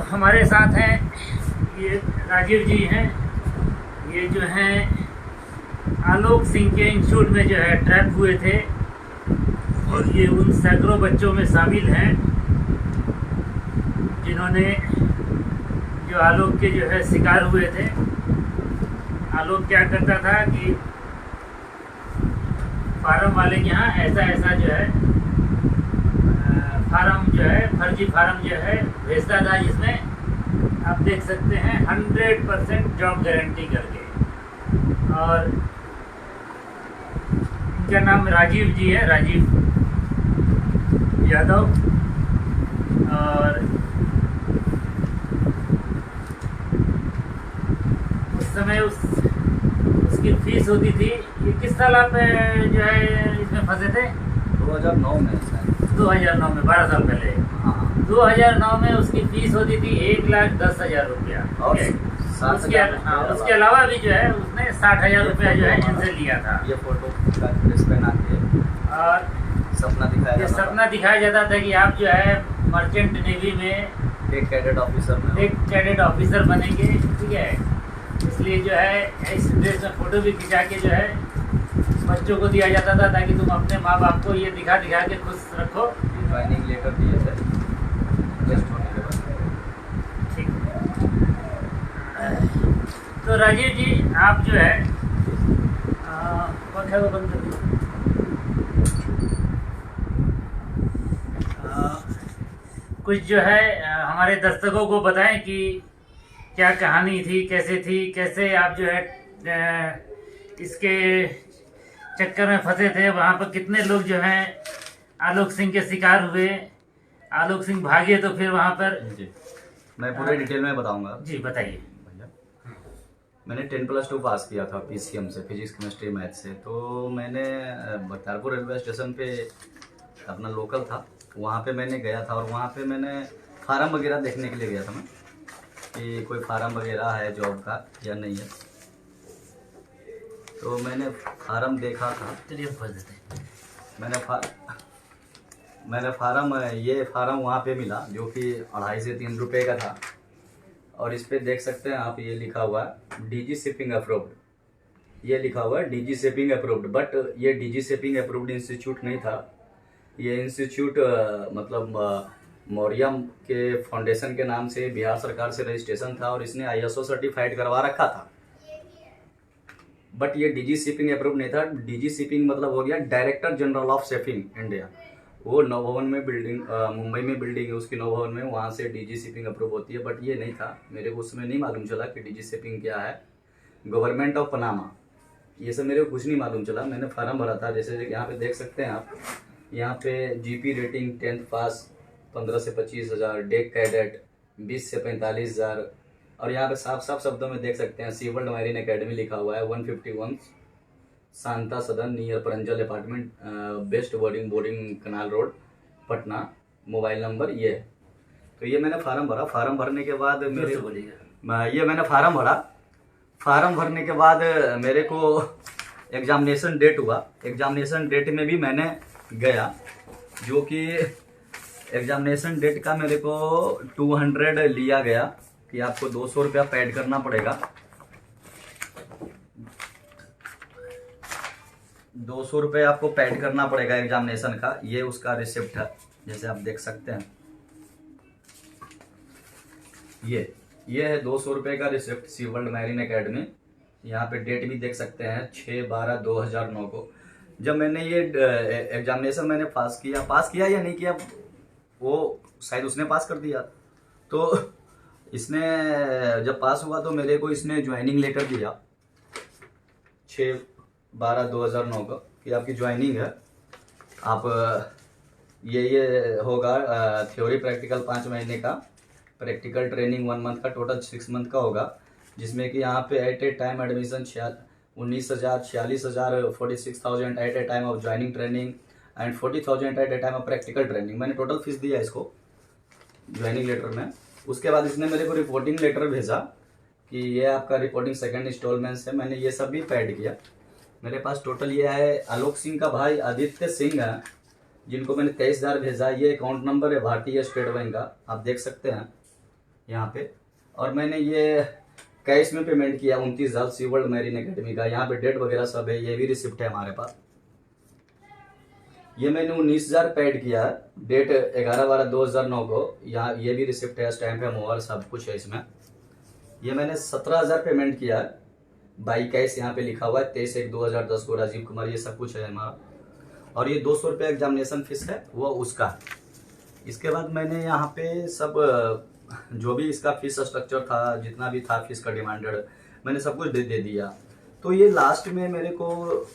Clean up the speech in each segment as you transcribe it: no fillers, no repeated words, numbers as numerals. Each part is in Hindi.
हमारे साथ हैं ये राजीव जी हैं। ये जो हैं आलोक सिंह के इंस्टीट्यूट में जो है ट्रैप हुए थे और ये उन सैकड़ों बच्चों में शामिल हैं जिन्होंने जो आलोक के जो है शिकार हुए थे। आलोक क्या करता था कि फार्म वाले के यहाँ ऐसा जो है फार्म जो है फर्जी फार्म जो है भेजता था, जिसमें आप देख सकते हैं 100% जॉब गारंटी करके। और इनका नाम राजीव जी है, राजीव यादव। और उस समय उसकी फीस होती थी। ये किस साल आप जो है इसमें फंसे थे? 2009 में। 2009 में, 12 साल पहले। हाँ। 2009 में उसकी फीस होती थी 1,10,000 रुपया। और उसके अलावा भी जो है उसने 60,000 रुपया जो है इनसे लिया था। ये फोटो का ड्रेस पहना के और सपना दिखाया जाता था कि आप जो है मर्चेंट नेवी में एक कैडेट ऑफिसर बनेंगे, ठीक है। इसलिए जो है इस ड्रेस में फोटो भी खिंचा के जो है बच्चों को दिया जाता था, ताकि तुम अपने माँ बाप को ये दिखा के खुश रखो। ज्वाइनिंग लेटर दिए थे टेस्ट होने के बाद। ठीक। तो राजीव जी, आप जो है पंखा को बंद कर दीजिए। कुछ जो है हमारे दर्शकों को बताएं कि क्या कहानी थी, कैसे आप जो है इसके चक्कर में फंसे थे। वहाँ पर कितने लोग जो हैं आलोक सिंह के शिकार हुए, आलोक सिंह भागे तो फिर वहाँ पर। जी, मैं पूरे डिटेल में बताऊंगा। जी बताइए भैया। मैंने 10+2 पास किया था पीसीएम से, फिजिक्स केमिस्ट्री मैथ से। तो मैंने बख्तियारपुर रेलवे स्टेशन पे अपना लोकल था, वहाँ पे मैंने गया था। और वहाँ पे मैंने फार्म वगैरह देखने के लिए गया था मैं, कि कोई फार्म वगैरह है जॉब का या नहीं है। तो मैंने फार्म देखा था। चलिए खोल देते हैं। मैंने फार्म वहाँ पे मिला, जो कि 2.5 से 3 रुपए का था। और इस पे देख सकते हैं आप, ये लिखा हुआ है डीजी शिपिंग अप्रूव्ड। ये लिखा हुआ है डीजी शिपिंग अप्रूव्ड, बट ये डीजी शिपिंग अप्रूव्ड इंस्टीट्यूट नहीं था। ये इंस्टीट्यूट मतलब मौर्य के फाउंडेशन के नाम से बिहार सरकार से रजिस्ट्रेशन था, और इसने ISO सर्टिफाइड करवा रखा था। बट ये डीजी शिपिंग अप्रूव नहीं था। डीजी शिपिंग मतलब हो गया director general of shipping India. वो नवभवन में बिल्डिंग, मुंबई में बिल्डिंग है उसकी, नवभवन में, वहाँ से डीजी शिपिंग अप्रूव होती है। बट ये नहीं था, मेरे को उसमें नहीं मालूम चला कि डीजी शिपिंग क्या है। गवर्नमेंट ऑफ पनामा, ये सब मेरे को कुछ नहीं मालूम चला। मैंने फार्म भरा था, जैसे यहाँ पे देख सकते हैं आप। यहाँ पे जीपी रेटिंग 10th पास 15 से 25,000, डेक कैडेट 20 से 45,000। और यहाँ पे साफ साफ शब्दों में देख सकते हैं सी वर्ल्ड मैरीन एकेडमी लिखा हुआ है। 151 शांता सदन near परंजल apartment, best boarding canal road, Patna. Mobile number ये है। तो ये मैंने फार्म भरा। फार्म भरने के बाद मैंने फार्म भरने के बाद मेरे को एग्जामिनेशन डेट हुआ। एग्जामिनेशन डेट में भी मैंने गया, जो कि एग्जामिनेशन डेट का मेरे को 200 लिया गया कि आपको 200 रुपया पेड करना पड़ेगा। 200 रुपये आपको पेड करना पड़ेगा एग्जामिनेशन का। ये उसका रिसिप्ट है, जैसे आप देख सकते हैं। ये है 200 रुपये का रिसिप्ट, सी वर्ल्ड मैरीन एकेडमी। यहाँ पे डेट भी देख सकते हैं 6/12/2009 को। जब मैंने ये एग्जामिनेशन मैंने पास किया या नहीं किया, वो शायद उसने पास कर दिया। तो इसने जब पास हुआ तो मेरे को इसने ज्वाइनिंग लेटर दिया 6/12/2009 को, कि आपकी ज्वाइनिंग है। आप ये होगा थ्योरी प्रैक्टिकल 5 महीने का, प्रैक्टिकल ट्रेनिंग 1 मंथ का, टोटल 6 मंथ का होगा। जिसमें कि यहाँ पे at a time admission 19,000, 46,000, 46,000 at a time of joining training and 40,000 at a time of practical training. मैंने टोटल फीस दिया इसको ज्वाइनिंग लेटर में। उसके बाद इसने मेरे को रिपोर्टिंग लेटर भेजा कि ये आपका रिपोर्टिंग सेकंड इंस्टॉलमेंट है। मैंने ये सब भी पेड किया। मेरे पास टोटल ये है। आलोक सिंह का भाई आदित्य सिंह है, जिनको मैंने 23,000 भेजा। ये अकाउंट नंबर है भारतीय स्टेट बैंक का, आप देख सकते हैं। यहाँ पे। और मैंने ये कैश में पेमेंट किया 29,000 सी वर्ल्ड मैरीन एकेडमी का। यहाँ पे डेट वगैरह सब है, ये भी रिसिप्ट है हमारे पास। ये मैंने 19,000 पेड किया है, डेट 11/12/2009 को। यहाँ ये भी रिसिप्ट है, स्टैम्प है, मोहर सब कुछ है इसमें। ये मैंने 17,000 पेमेंट किया है बाई कैश, यहाँ पे लिखा हुआ है 23/1/2010 को राजीव कुमार, ये सब कुछ है हमारा। और ये 200 रुपये एग्जामिनेशन फीस है वो उसका। इसके बाद मैंने यहाँ पे सब जो भी इसका फीस स्ट्रक्चर था, जितना भी था फीस का डिमांडेड, मैंने सब कुछ दे दिया। तो ये लास्ट में मेरे को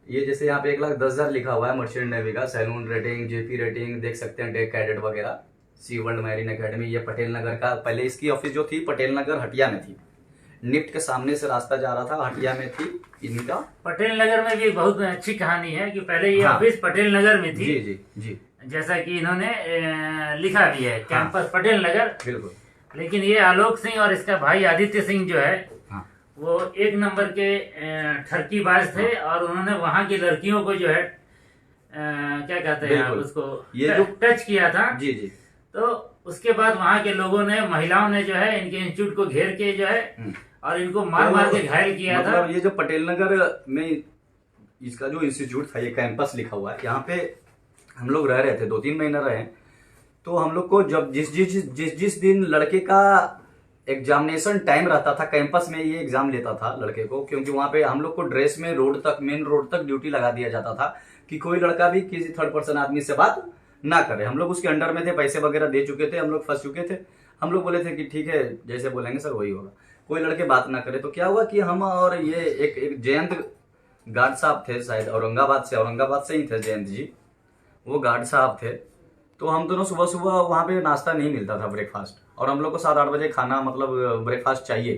ये जैसे यहाँ पे 1,10,000 लिखा हुआ है मर्चेंट नेवी का, सैलून रेटिंग, जेपी रेटिंग देख सकते हैं, डेक कैडेट वगैरह, सी वर्ल्ड मैरीन एकेडमी। ये पटेल नगर का, पहले इसकी ऑफिस जो थी पटेल नगर हटिया में थी, निफ्ट के सामने से रास्ता जा रहा था, हटिया में थी इनका। पटेल नगर में भी बहुत अच्छी कहानी है कि पहले ये हाँ। ऑफिस पटेल नगर में थी। जी जी जी, जैसा कि इन्होंने लिखा भी है, कैंपस पटेल नगर। बिल्कुल। लेकिन ये आलोक सिंह और इसका भाई आदित्य सिंह जो है हाँ वो एक नंबर के ठरकीबाज थे। और उन्होंने वहां की लड़कियों को जो है क्या कहते हैं आप बिल्कुल। उसको, ये जो टच किया था। जी जी, तो उसके बाद वहां के लोगों ने, महिलाओं ने जो है इनके इंस्टीट्यूट को घेर के जो है और इनको मार मार के घायल किया था। मतलब ये जो पटेल नगर में इसका जो इंस्टीट्यूट था, ये कैंपस लिखा हुआ है, यहाँ पे हम लोग रह रहे थे, 2-3 महीना रहे। तो हम लोग को जब जिस दिन लड़के का एग्जामिनेशन टाइम रहता था, कैंपस में ये एग्जाम लेता था लड़के को, क्योंकि वहां पे हम लोग को ड्रेस में रोड तक, मेन रोड तक ड्यूटी लगा दिया जाता था कि कोई लड़का भी किसी थर्ड पर्सन आदमी से बात ना करे। हम लोग उसके अंडर में थे, पैसे वगैरह दे चुके थे, हम लोग फंस चुके थे। हम लोग बोले थे कि ठीक है, जैसे बोलेंगे सर वही होगा, कोई लड़के बात ना करे। तो क्या हुआ कि हम और ये एक जयंत गार्ड साहब थे, शायद औरंगाबाद से ही थे जयंत जी, वो गार्ड साहब थे। तो हम दोनों सुबह सुबह वहाँ पे नाश्ता नहीं मिलता था, ब्रेकफास्ट, और हम लोग को 7-8 बजे खाना, मतलब ब्रेकफास्ट चाहिए,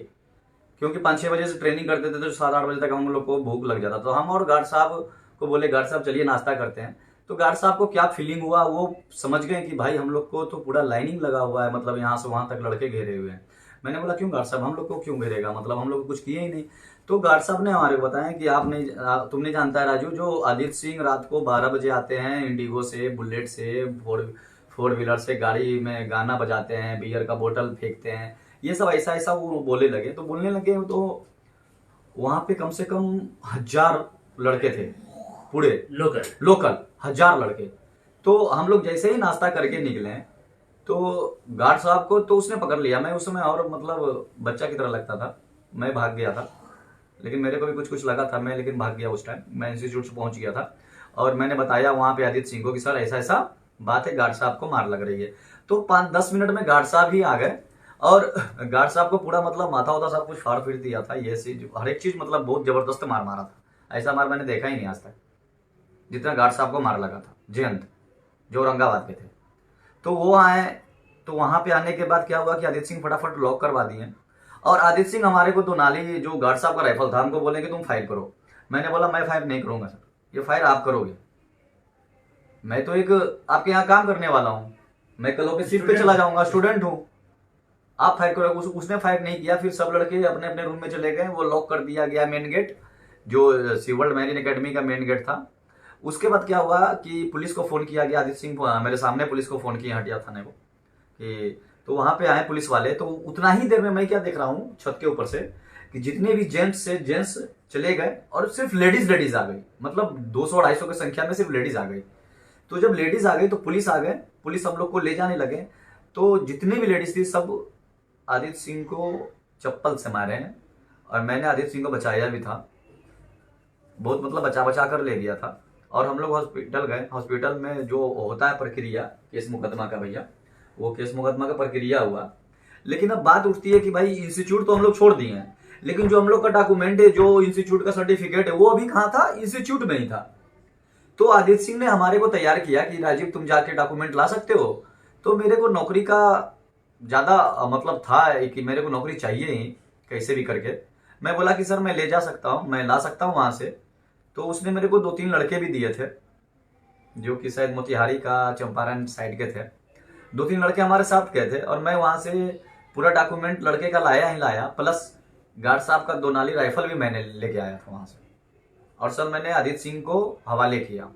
क्योंकि 5-6 बजे से ट्रेनिंग करते थे, तो 7-8 बजे तक हम लोग को भूख लग जाता। तो हम और गार्ड साहब को बोले, गार्ड साहब चलिए नाश्ता करते हैं। तो गार्ड साहब को क्या फीलिंग हुआ, वो समझ गए कि भाई हम लोग को तो पूरा लाइनिंग लगा हुआ है, मतलब यहाँ से वहाँ तक लड़के घेरे हुए हैं। मैंने बोला क्यों गार्ड साहब, हम लोग को क्यों घेरेगा, मतलब हम लोग कुछ किए ही नहीं। तो गार्ड साहब ने हमारे को बताया कि तुमने जानता है राजू, जो आदित्य सिंह रात को 12 बजे आते हैं इंडिगो से, बुलेट से, फोर व्हीलर से, गाड़ी में गाना बजाते हैं, बियर का बोतल फेंकते हैं, ये सब ऐसा ऐसा वो बोलने लगे। तो बोलने लगे तो वहां पे कम से कम 1,000 लड़के थे, पूरे लोकल 1,000 लड़के। तो हम लोग जैसे ही नाश्ता करके निकले, तो गार्ड साहब को तो उसने पकड़ लिया। मैं उस समय और मतलब बच्चा की तरह लगता था, मैं भाग गया था, लेकिन मेरे को भी कुछ लगा था, मैं लेकिन भाग गया उस टाइम। मैं इंस्टीट्यूट से पहुंच गया था और मैंने बताया वहां पे आदित्य सिंह को कि सर ऐसा ऐसा बात है, गार्ड साहब को मार लग रही है। तो 5-10 मिनट में गार्ड साहब ही आ गए और गार्ड साहब को पूरा मतलब माथा होता सब कुछ फाड़ फिर दिया था। ये चीज, हर एक चीज, मतलब बहुत जबरदस्त मार मारा था। ऐसा मार मैंने देखा ही नहीं आज तक, जितना गार्ड साहब को मार लगा था। जयंत जो औरंगाबाद के थे, तो वो आए। तो वहां पे आने के बाद क्या हुआ कि आदित्य सिंह फटाफट लॉक करवा दिए, और आदित्य सिंह हमारे को दोनाली, जो गार्ड साहब का राइफल था, हमको बोलेंगे तुम फायर करो। मैंने बोला मैं फायर नहीं करूंगा सर, ये फायर आप करोगे, मैं तो एक आपके यहाँ काम करने वाला हूँ, मैं कल के शिफ्ट पे चला जाऊंगा, स्टूडेंट हूँ, आप फायर करो। उसने फायर नहीं किया। फिर सब लड़के अपने अपने रूम में चले गए, वो लॉक कर दिया गया मेन गेट, जो सी वर्ल्ड मैरीन एकेडमी का मेन गेट था। उसके बाद क्या हुआ कि पुलिस को फोन किया गया, आदित्य सिंह मेरे सामने पुलिस को फोन किया हटिया थाने को, कि तो वहां पे आए पुलिस वाले। तो उतना ही देर में मैं क्या देख रहा हूँ छत के ऊपर से कि जितने भी जेंट्स चले गए और सिर्फ लेडीज आ गई, मतलब 200-250 की संख्या में सिर्फ लेडीज आ गई। तो जब लेडीज आ गई तो पुलिस आ गए, पुलिस हम लोग को ले जाने लगे। तो जितनी भी लेडीज थी सब आदित्य सिंह को चप्पल से मारे हैं, और मैंने आदित्य सिंह को बचाया भी था, बहुत मतलब बचा कर ले गया था। और हम लोग हॉस्पिटल गए। हॉस्पिटल में जो होता है प्रक्रिया केस मुकदमा का, भैया वो केस मुकदमा का प्रक्रिया हुआ। लेकिन अब बात उठती है कि भाई इंस्टीट्यूट तो हम लोग छोड़ दिए हैं, लेकिन जो हम लोग का डॉक्यूमेंट है, जो इंस्टीट्यूट का सर्टिफिकेट है, वो अभी कहाँ था, इंस्टीट्यूट में ही था। तो आदित्य सिंह ने हमारे को तैयार किया कि राजीव तुम जाके डॉक्यूमेंट ला सकते हो। तो मेरे को नौकरी का ज्यादा मतलब था कि मेरे को नौकरी चाहिए ही कैसे भी करके। मैं बोला कि सर मैं ले जा सकता हूँ, मैं ला सकता हूँ वहां से। तो उसने मेरे को 2-3 लड़के भी दिए थे, जो कि शायद मोतिहारी का, चंपारण साइड के थे। 2-3 लड़के हमारे साथ गए थे, और मैं वहां से पूरा डॉक्यूमेंट लड़के का लाया ही लाया, प्लस गार्ड साहब का 2 नाली राइफल भी मैंने लेके आया था वहां से। और सर मैंने आदित्य सिंह को हवाले किया।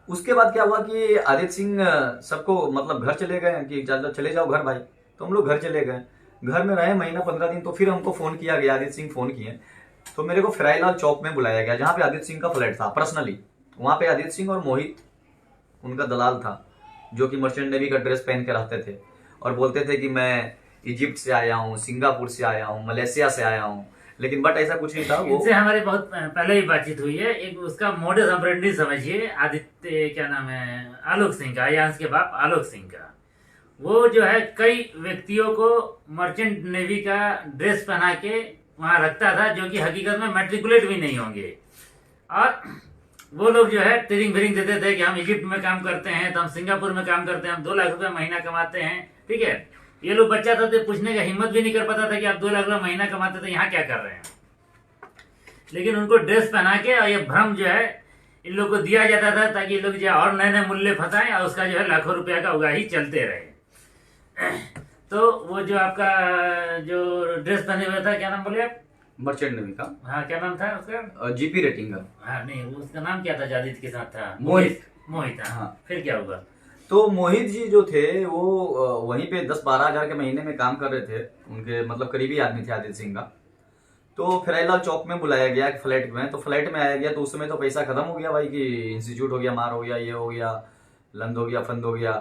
उसके बाद क्या हुआ कि आदित्य सिंह सबको मतलब घर चले गए कि चले जाओ घर भाई। तो हम लोग घर चले गए, घर में रहे महीना 15 दिन। तो फिर हमको फोन किया गया, आदित्य सिंह फोन किए, तो मेरे को फ्राईलाल चौक में बुलाया गया जहाँ पे आदित्य सिंह का फ्लैट था पर्सनली। वहां पे आदित्य सिंह और मोहित उनका दलाल था, जो कि मर्चेंट नेवी का ड्रेस पहन के रहते थे और बोलते थे कि मैं इजिप्ट से आया हूँ, सिंगापुर से आया हूँ, मलेशिया से आया हूँ। लेकिन बट ऐसा कुछ नहीं था। वो इनसे हमारी बहुत पहले ही बातचीत हुई है। एक उसका मोडस ऑपरेंडी समझिए, आदित्य क्या नाम है, आलोक सिंह का, आयांश के बाप आलोक सिंह का। वो जो है कई व्यक्तियों को मर्चेंट नेवी का ड्रेस पहना के वहां रखता था, जो कि हकीकत में मैट्रिकुलेट भी नहीं होंगे। और वो लोग जो है ट्रेनिंग व्रेनिंग देते थे कि हम इजिप्ट में काम करते हैं, तो हम सिंगापुर में काम करते हैं, हम 2 लाख रुपया महीना कमाते हैं। ठीक है, ये लोग बच्चा था तो पूछने का हिम्मत भी नहीं कर पाता था कि आप 2 लाख रुपया महीना कमाते थे, यहाँ क्या कर रहे हैं। लेकिन उनको ड्रेस पहना के और ये भ्रम जो है इन लोग को दिया जाता था, ताकि ये लोग जो है और नए नए मूल्य फंसाएं और उसका जो है लाखों रुपया का उगाही चलते रहे। तो वो जो आपका जो ड्रेस पहने हुआ था, क्या नाम बोले आप? मर्चेंट नेवी का। हाँ, क्या नाम था उसका? जीपी रेटिंग का। हाँ नहीं, उसका नाम क्या था? जादिद के साथ था मोहित। मोहित, हाँ। फिर क्या हुआ? तो मोहित जी जो थे वो वहीं पे 10-12 हजार के महीने में काम कर रहे थे। उनके मतलब करीबी आदमी थे आदित्य सिंह का। तो फ्राईलाल चौक में बुलाया गया फ्लैट में। तो फ्लैट में आया गया तो उस समय तो पैसा खत्म हो गया भाई, कि इंस्टीट्यूट हो गया, मार हो गया, ये हो गया, लंद हो गया, फंद हो गया।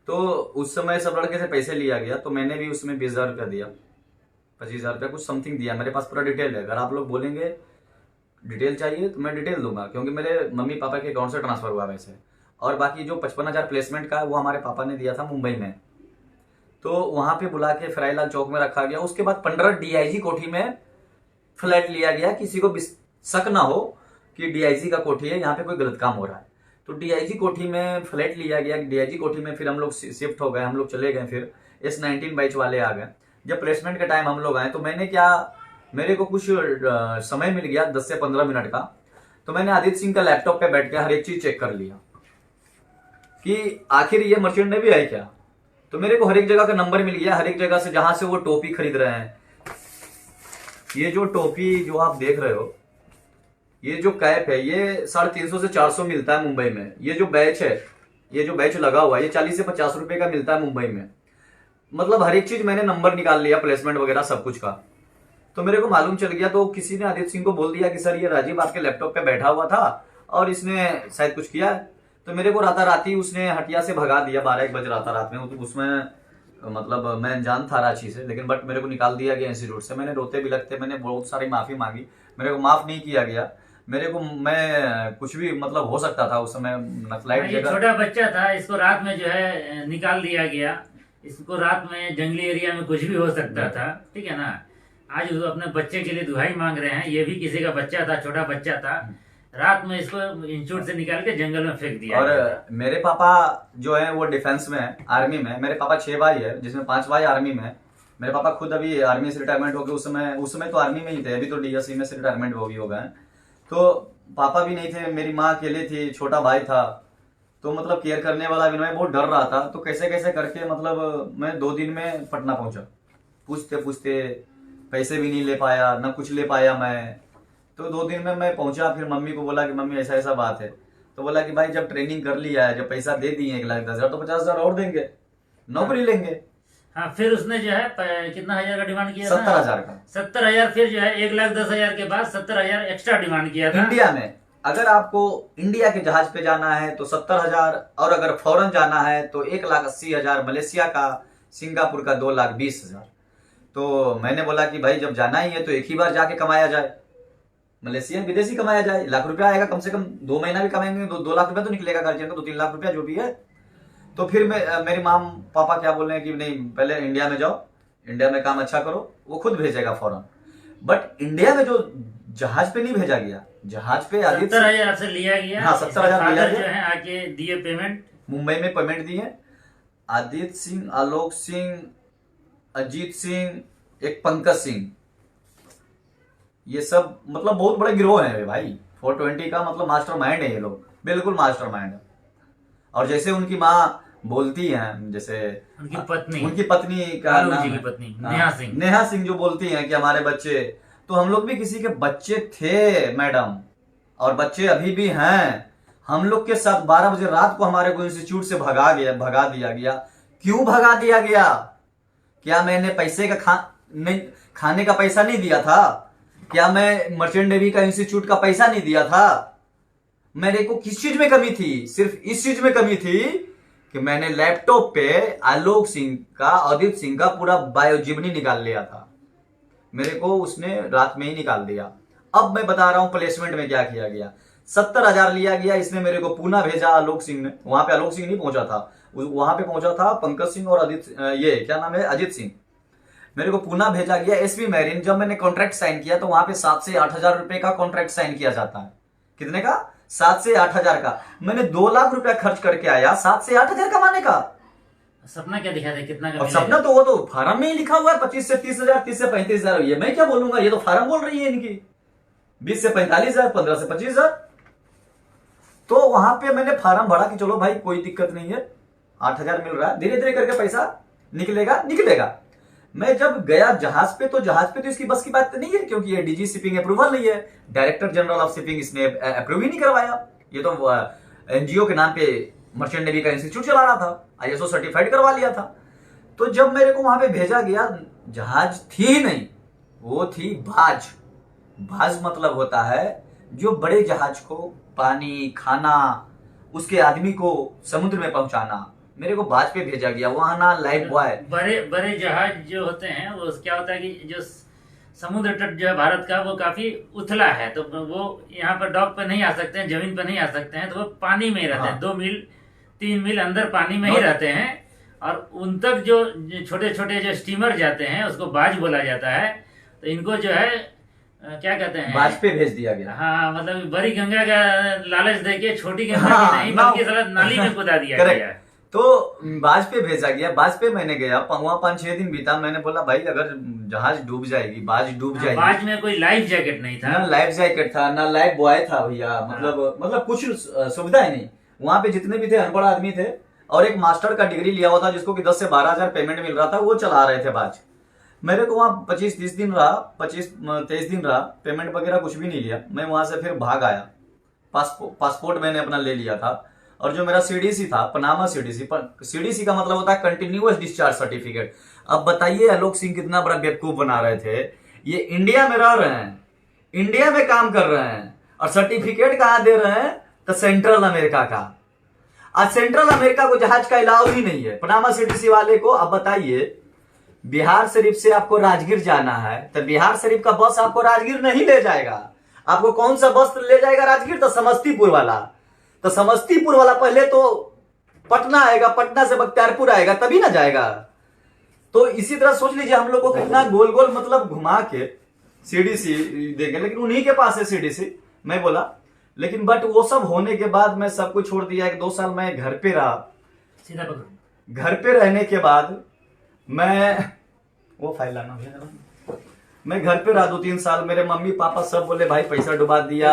तो उस समय सब लड़के से पैसे लिया गया। तो मैंने भी उसमें 20,000 रुपया दिया, 25,000 रुपया कुछ समथिंग दिया। मेरे पास पूरा डिटेल है, अगर आप लोग बोलेंगे डिटेल चाहिए तो मैं डिटेल दूंगा, क्योंकि मेरे मम्मी पापा के अकाउंट से ट्रांसफर हुआ वैसे। और बाकी जो 55,000 प्लेसमेंट का वो हमारे पापा ने दिया था मुंबई में। तो वहां पे बुला के फ्राईलाल चौक में रखा गया। उसके बाद 15 डीआईजी कोठी में फ्लैट लिया गया, किसी को शक ना हो कि डीआईजी का कोठी है, यहाँ पे कोई गलत काम हो रहा है। तो डीआईजी कोठी में फ्लैट लिया गया। डीआईजी कोठी में फिर हम लोग शिफ्ट हो गए, हम लोग चले गए। फिर S19 बैच वाले आ गए। जब प्लेसमेंट के टाइम हम लोग आए तो मैंने क्या, मेरे को कुछ समय मिल गया 10 से 15 मिनट का। तो मैंने आदित्य सिंह का लैपटॉप पे बैठ के हर एक चीज चेक कर लिया कि आखिर ये मर्चेंट नेवी है क्या। तो मेरे को हर एक जगह का नंबर मिल गया, हर एक जगह से जहां से वो टोपी खरीद रहे हैं। ये जो टोपी जो आप देख रहे हो, ये जो कैप है, ये 350 से 400 मिलता है मुंबई में। ये जो बैच है, ये जो बैच लगा हुआ है, ये 40 से 50 रुपए का मिलता है मुंबई में। मतलब हर एक चीज मैंने नंबर निकाल लिया, प्लेसमेंट वगैरह सब कुछ का। तो मेरे को मालूम चल गया। तो किसी ने आदित्य सिंह को बोल दिया कि सर ये राजीव आपके लैपटॉप पे बैठा हुआ था और इसने शायद कुछ किया है। तो मेरे को राताराती उसने हटिया से भगा दिया, 12-1 बजे रात में। उसमें मतलब मैं अनजान था रांची से, लेकिन बट मेरे को निकाल दिया गया इंस्टीट्यूट से। मैंने रोते बिलखते मैंने बहुत सारी माफी मांगी, मेरे को माफ नहीं किया गया। मेरे को, मैं कुछ भी मतलब हो सकता था उस समय नक्सलाइट ये जगह। छोटा बच्चा था, इसको रात में जो है निकाल दिया गया। इसको रात में जंगली एरिया में कुछ भी हो सकता था, ठीक है ना। आज वो अपने बच्चे के लिए दुहाई मांग रहे हैं। ये भी किसी का बच्चा था, छोटा बच्चा था। रात में इसको इंस्टीट्यूट से निकाल के जंगल में फेंक दिया। और मेरे पापा जो है वो डिफेंस में है, आर्मी में। मेरे पापा 6 भाई है, जिसमें 5 भाई आर्मी में है। मेरे पापा खुद अभी आर्मी से रिटायरमेंट हो गए। उस समय तो आर्मी में ही थे, अभी तो डीएससी में से रिटायरमेंट हो गए हैं। तो पापा भी नहीं थे, मेरी माँ अकेले थी, छोटा भाई था। तो मतलब केयर करने वाला भी, मैं बहुत डर रहा था। तो कैसे कैसे करके मतलब मैं 2 दिन में पटना पहुंचा। पूछते पूछते पैसे भी नहीं ले पाया, ना कुछ ले पाया मैं। तो 2 दिन में मैं पहुंचा। फिर मम्मी को बोला कि मम्मी ऐसा ऐसा बात है। तो बोला कि भाई जब ट्रेनिंग कर लिया है, जब पैसा दे दिए 1,10,000, तो 50,000 और देंगे, नौकरी लेंगे। हाँ, फिर उसने जो है कितना हजार का डिमांड किया? 70,000 का। 70,000। फिर जो है 1,10,000 के बाद 70,000 एक्स्ट्रा डिमांड किया था। इंडिया में अगर आपको इंडिया के जहाज पे जाना है तो 70,000, और अगर फॉरेन जाना है तो 1,80,000, मलेशिया का, सिंगापुर का 2,20,000। तो मैंने बोला कि भाई जब जाना ही है तो एक ही बार जाके कमाया जाए, मलेशियन विदेशी कमाया जाए। लाख रुपया आएगा, कम से कम 2 महीना भी कमाएंगे, 2 लाख रुपया तो निकलेगा गार्जियन को, 2-3 लाख रुपया जो भी है। तो फिर मेरी माँ पापा क्या बोल रहे हैं कि नहीं, पहले इंडिया में जाओ, इंडिया में काम अच्छा करो, वो खुद भेजेगा फौरन। बट इंडिया में जो जहाज पे नहीं भेजा गया, जहाज पे 70,000 से लिया गया। हाँ, 70,000 लिया जो है आके दिए पेमेंट, मुंबई में पेमेंट दिए। आदित्य सिंह, आलोक सिंह, अजीत सिंह, एक पंकज सिंह, ये सब मतलब बहुत बड़े गिरोह है भाई। 420 का मतलब मास्टरमाइंड है ये लोग, बिल्कुल मास्टरमाइंड है। और जैसे उनकी माँ बोलती हैं, जैसे उनकी पत्नी का नाम जी की पत्नी नेहा सिंह जो बोलती हैं कि हमारे बच्चे, तो हम लोग भी किसी के बच्चे थे मैडम, और बच्चे अभी भी हैं। हम लोग के साथ 12 बजे रात को हमारे को इंस्टीट्यूट से भगा दिया गया। क्यों भगा दिया गया? क्या मैंने पैसे का खाने का पैसा नहीं दिया था? क्या मैं मर्चेंट नेवी का इंस्टीट्यूट का पैसा नहीं दिया था? मेरे को किस चीज में कमी थी? सिर्फ इस चीज में कमी थी कि मैंने लैपटॉप पे आलोक सिंह का, अदित सिंह का पूरा बायोजिबनी निकाल लिया था। मेरे को उसने रात में ही निकाल दिया। अब मैं बता रहा हूं प्लेसमेंट में क्या किया गया। 70,000 लिया गया। इसने मेरे को पूना भेजा आलोक सिंह ने। वहां पे आलोक सिंह नहीं पहुंचा था, वहां पे पहुंचा था पंकज सिंह और ये क्या नाम है, अजित सिंह। मेरे को पूना भेजा गया एसपी मैरिन। जब मैंने कॉन्ट्रैक्ट साइन किया तो वहां पे 7 से 8,000 रुपए का कॉन्ट्रैक्ट साइन किया जाता है। कितने का? 7 से 8,000 का। मैंने 2 लाख रुपया खर्च करके आया 7 से 8,000 कमाने का। सपना क्या दिखा था, कितना का और सपना तो वो तो फार्म में ही लिखा हुआ है 25 से 30,000, 30 से 35,000। ये मैं क्या बोलूंगा, ये तो फार्म बोल रही है इनकी। 20 से 45,000, 15 से 25,000। तो वहां पे मैंने फार्म भरा कि चलो भाई कोई दिक्कत नहीं है, 8,000 मिल रहा है, धीरे धीरे करके पैसा निकलेगा। मैं जब गया जहाज पे तो इसकी बस की बात नहीं है, क्योंकि ये डीजी शिपिंग अप्रूवल नहीं है। डायरेक्टर जनरल ऑफ शिपिंग इसने अप्रूव ही नहीं करवाया। ये तो एनजीओ के नाम पे मर्चेंट नेवी का इंस्टीट्यूट चला रहा था, आईएसओ सर्टिफाइड करवा लिया था। तो जब मेरे को वहां पे भेजा गया, जहाज थी ही नहीं, वो थी बाज। बाज मतलब होता है जो बड़े जहाज को पानी, खाना, उसके आदमी को समुद्र में पहुंचाना। मेरे को बाज पे भेजा गया। वहां ना लाइफ बॉय, बड़े बड़े जहाज जो होते हैं वो क्या होता है कि जो समुद्र तट जो है भारत का वो काफी उथला है, तो वो यहाँ पर डॉक पे नहीं आ सकते हैं, जमीन पे नहीं आ सकते हैं, तो वो पानी में ही रहते हैं। हाँ। 2 मील 3 मील अंदर पानी में ही रहते हैं। और उन तक जो छोटे छोटे जो स्टीमर जाते हैं उसको बाज बोला जाता है। तो इनको जो है क्या कहते हैं, बाज पे भेज दिया गया। हाँ, मतलब बड़ी गंगा का लालच देके छोटी गंगा हाँ, की नहीं बल्कि साला नाली में कुदा दिया गया है। तो बाज पे भेजा गया। बाज पे मैंने गया, वहां 5-6 दिन बीता। मैंने बोला भाई अगर जहाज डूब जाएगी, बाज डूब जाएगी। बाज में कोई लाइफ जैकेट नहीं था, ना लाइफ जैकेट था, ना लाइफ बॉय था भैया। मतलब कुछ सुविधा ही नहीं। वहां पे जितने भी थे अनपढ़ आदमी थे, और एक मास्टर का डिग्री लिया हुआ था जिसको कि 10 से 12,000 पेमेंट मिल रहा था, वो चला रहे थे बाज। मेरे को वहां 25-30 दिन रहा, 25-23 दिन रहा, पेमेंट वगैरह कुछ भी नहीं लिया। मैं वहां से फिर भाग आया। पासपोर्ट मैंने अपना ले लिया था। और जो मेरा सीडीसी था, पनामा सीडीसी का मतलब होता है कंटिन्यूअस डिस्चार्ज सर्टिफिकेट। अब बताइए आलोक सिंह कितना बड़ा बेवकूफ बना रहे थे। ये इंडिया में रह रहे हैं, इंडिया में काम कर रहे हैं, और सर्टिफिकेट कहां दे रहे हैं? तो सेंट्रल अमेरिका का। आज सेंट्रल अमेरिका को जहाज का अलाउ ही नहीं है पनामा सीडीसी वाले को। अब बताइए, बिहार शरीफ से आपको राजगीर जाना है तो बिहार शरीफ का बस आपको राजगीर नहीं ले जाएगा। आपको कौन सा बस ले जाएगा राजगीर? तो समस्तीपुर वाला। तो समस्तीपुर वाला पहले तो पटना आएगा, पटना से बख्तियारपुर आएगा, तभी ना जाएगा। तो इसी तरह सोच लीजिए हम लोग को कितना गोल गोल मतलब घुमा के सीडीसी देंगे। लेकिन उन्हीं के पास है सीडीसी, मैं बोला। लेकिन बट वो सब होने के बाद मैं सब कुछ छोड़ दिया। 1-2 साल मैं घर पे रहा। सीधा पकड़ो। घर पे रहने के बाद मैं वो फाइल लाना भैया, मैं घर पे रहा 2-3 साल। मेरे मम्मी पापा सब बोले भाई पैसा डुबा दिया,